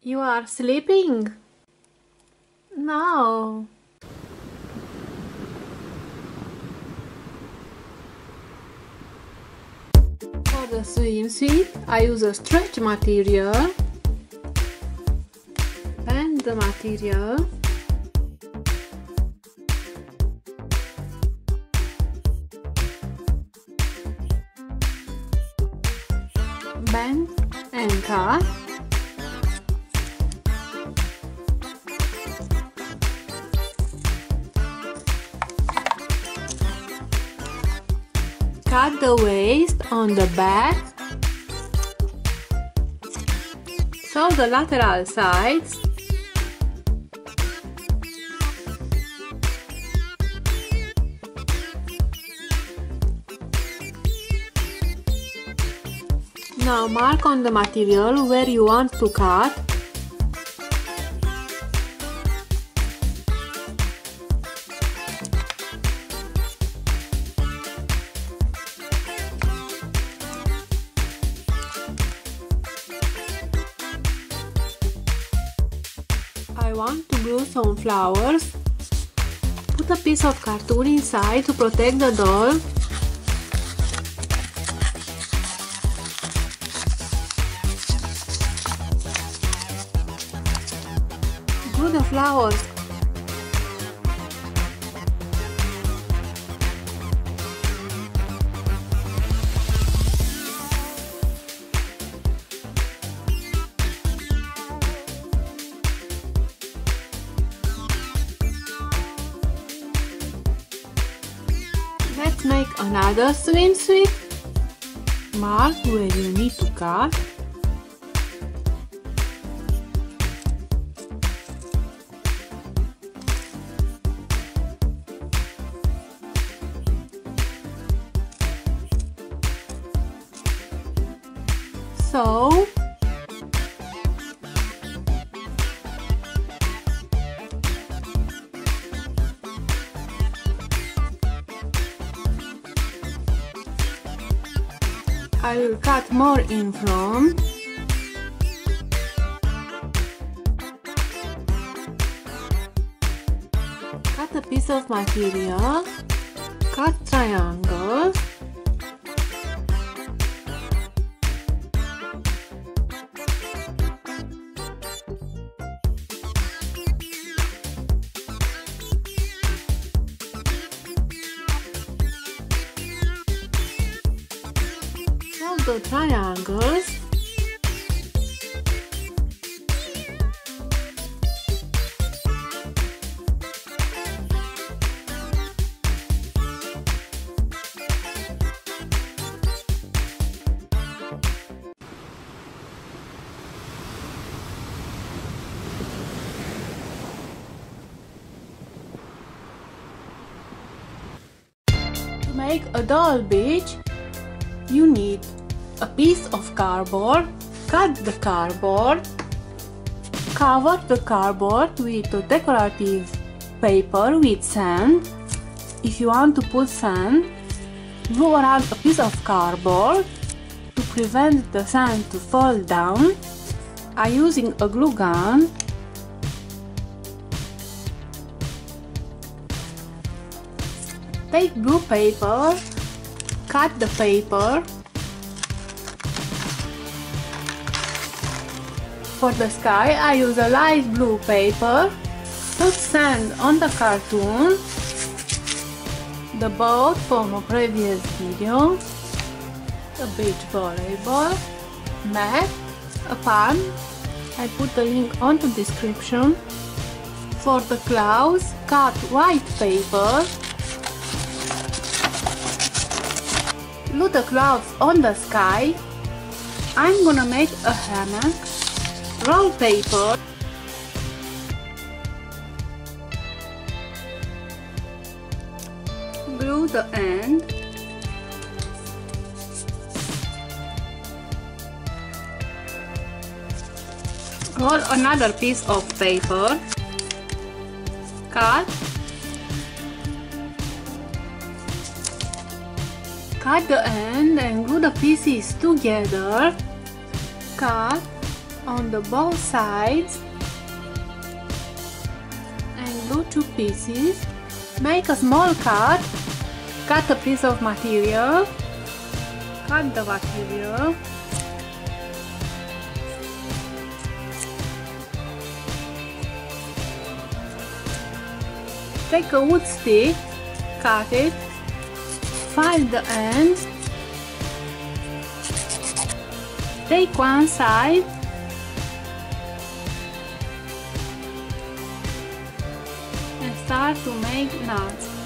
You are sleeping? No. For the swimsuit, I use a stretch material. Bend the material. Bend and cut. Cut the waist on the back. Sew the lateral sides. Now mark on the material where you want to cut. I want to glue some flowers. Put a piece of cartoon inside to protect the doll. Glue the flowers. Let's make another swimsuit. Mark where you need to cut. Sew. I will cut more in front. Cut a piece of material. Cut triangles. The triangles. To make a doll beach, you need a piece of cardboard. Cut the cardboard. Cover the cardboard with a decorative paper with sand. If you want to put sand, glue around a piece of cardboard to prevent the sand to fall down. I'm using a glue gun. Take blue paper, cut the paper. For the sky, I use a light blue paper. Put sand on the cartoon. The boat from a previous video. A beach volleyball. Mat. A pan. I put the link on the description. For the clouds, cut white paper. Glue the clouds on the sky. I'm gonna make a hammock. Roll paper. Glue the end. Roll another piece of paper. Cut. Cut the end and glue the pieces together. Cut on the both sides and glue 2 pieces. Make a small cut. Cut a piece of material. Cut the material. Take a wood stick, cut it, file the ends, take one side and start to make knots.